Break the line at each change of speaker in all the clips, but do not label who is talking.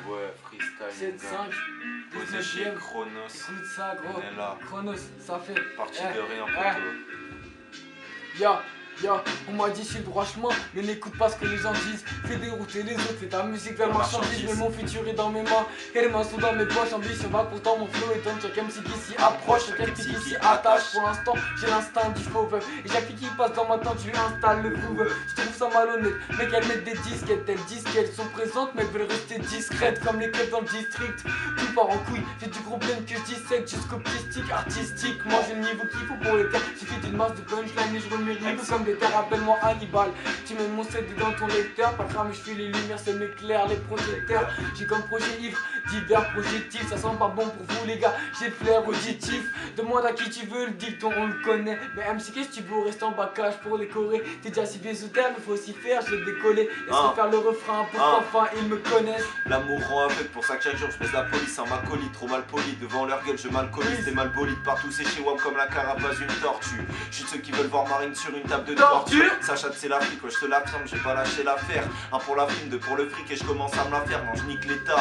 Ouais, freestyle.
7-5.
Posé chez Chronos.
Écoute ça, gros.
On est là.
Chronos, ça fait.
Parti de rien, poteau.
On m'a dit c'est le droit chemin, mais n'écoute pas ce que les gens disent. Fais dérouter les autres, fais ta musique vers marchandise. Mais mon futur est dans mes mains, et les mains sont dans mes poches. Ambition va pourtant, mon flow étonne. Chaque MC qui s'y approche, chaque MC qui s'y attache. Pour l'instant, j'ai l'instinct du faux veuf. Et chaque fille qui passe dans ma tente, je lui installe le fou. Je trouve ça malhonnête, mais qu'elles mettent des disquettes. Elles disent qu'elles sont présentes, mais elles veulent rester discrètes. Comme les clubs dans le district, tout part en couille. J'ai du gros blême que je dissèque jusqu'au plastique artistique. Moi j'ai le niveau qu'il faut pour les terres. Suffit d'une masse de punchline et je roule mes rimes comme des terres. Appelle-moi Hannibal. Tu mets mon CD dans ton lecteur. Pas grave, mais je fuis les lumières, ça m'éclaire les projecteurs. J'ai comme projet ivre, divers projectifs. Ça sent pas bon pour vous les gars, j'ai le flair auditif. Demande à qui tu veux, le dicton on le connaît. Mais MC qu'est-ce que tu veux, rester en bacage pour décorer. T'es déjà si bien sous terre, mais faut aussi faire, je vais décoller. Laisse-moi faire le refrain pour qu'enfin ils me connaissent.
L'amour rend aveugle, pour ça que chaque jour je baisse la police en m'acolyte. Trop mal poli, devant leur gueule je m'alcoolise. Des mal bolides partout, c'est chez WAM comme la carapace d'une tortue. Je suis de ceux qui veulent voir Marine sur une table de torture. Ça chatte c'est l'Afrique, ouais, je te l'affirme, j'ai pas lâché l'affaire. Un pour la frime, deux pour le fric et je commence à me la faire. Non je nique l'état,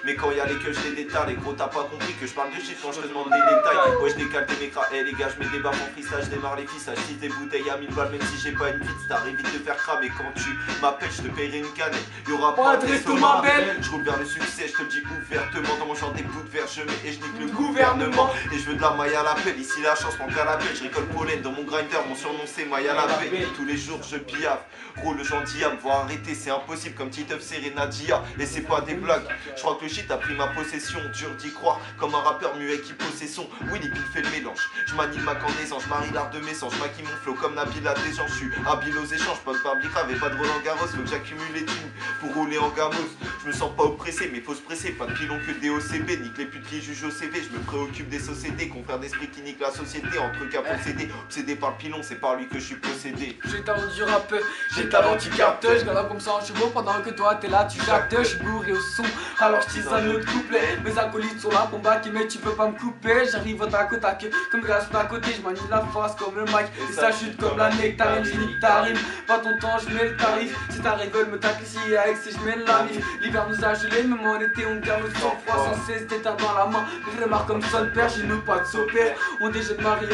mais quand y a les queues je les détale. Les gros t'as pas compris que je parle de chiffres quand je te demande des détails. Ouais je décale tes mécras, les gars je mets des barres en freestyle, je démarre les fissages. Si tes bouteilles à 1000 balles, même si j'ai pas une vie, t'arrives vite de faire cramer. Quand tu m'appelles je te paierai une canette. Y'aura pas de resto ma belle. Je roule vers le succès, je te le dis ouvertement. Dans mon champ des bouts de verre je mets et je nique le gouvernement. Et je veux de la maille à l'appel, ici la chance manque à l'appel. Je récolte pollen dans mon grinder, mon surnom c'est maille à la baie. Tous les jours je piaffe, roule le gentilhomme, voir arrêter c'est impossible comme Titeuf Serenadia. Et c'est pas des blagues, je crois que le shit a pris ma possession. Dur d'y croire, comme un rappeur muet qui possède son Winnie Bill fait le mélange. Je manie ma candaison, je marie l'art de mes sens. Je maquille mon flow comme Nabil à des gens. Je suis habile aux échanges, pas de Barbie grave et pas de Roland Garros. Faut que j'accumule les thunes pour rouler en gamos. Je me sens pas oppressé mais faut se presser. Pas de pilon que des OCB, nique les putes qui jugent au CV. Je me préoccupe des sociétés, confrères d'esprit qui niquent la société. Entre cas possédé, obsédé par le pilon, c'est par lui que je suis possédé.
J'ai talent du rap, j'ai talent du capte. Je galère comme ça en chevaux pendant que toi t'es là, tu jactes. Je suis bourré au son, alors je tisse un autre couplet. Mes acolytes sont là pour me baquer, mais tu peux pas me couper. J'arrive au tac au tac, comme grâce à côté. Je manie la face comme le mic, et ça chute comme la nectarine. Je nique ta rime, pas ton temps, je mets le tarif. Si t'arrives, veulent me tacler ici avec si je mets la mif. L'hiver nous a gelé, même en été on garde le sang froid. Sans cesse d'état dans la main, je remarque comme son père, j'ai nous pas de sopère. On déjette Marie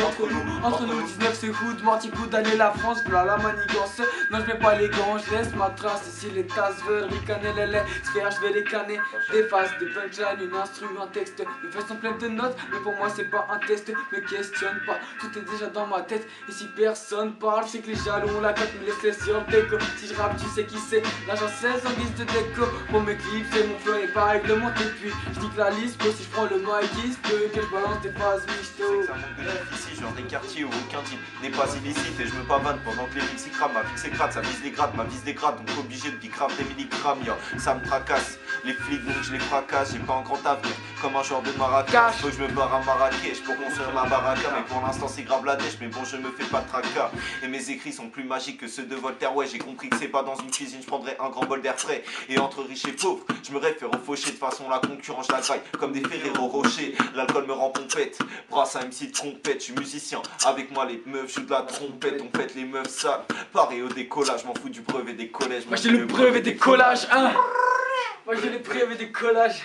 entre nous 19 c'est hood, morti coup d'aller la France, voilà la manigance. Non je mets pas les gants, je laisse ma trace. Et si les tasses veulent ricaner les sphères, je vais les canner. Des phases, des punchlines, une instru, un texte. Mes faces sont pleines de notes, mais pour moi c'est pas un test. Me questionne pas, tout est déjà dans ma tête. Et si personne parle, c'est que les jaloux ont la cote, me laisse sur le déco. Si je rappe, tu sais qui c'est, l'agent 16 en guise de déco. Pour mes clips, c'est mon flow et pas réglementé. Puis je nique la liste, si je prends le mic, il se peut que je balance des phases michto.
Ça manque de ici, genre des quartiers où aucun type n'est pas illicite. Et je me pavane pendant que les mix s'écrament. Ma vie s'écrate, ça vise les grades, ma vise dégrade. Donc obligé de bicrave des milligrammes, ça me tracasse. Les flics donc je les fracasse, j'ai pas un grand avenir. Comme un joueur de Marrakech, faut que je me barre à Marrakech pour construire ma baraka. Mais pour l'instant c'est grave la dèche, mais bon je me fais pas de tracas. Et mes écrits sont plus magiques que ceux de Voltaire. Ouais j'ai compris que c'est pas dans une cuisine, je prendrais un grand bol d'air frais. Et entre riches et pauvres, je me réfère au fauché. De façon la concurrence je la graille comme des Ferrero Rocher. L'alcool me rend pompette, brasse un MC de compète. Je suis musicien, avec moi les meufs jouent de la trompette. On pète les meufs sales, pareil au décollage. M'en fous du brevet des collèges.
Moi j'ai le brevet des collages, hein. Moi j'ai le brevet des collages.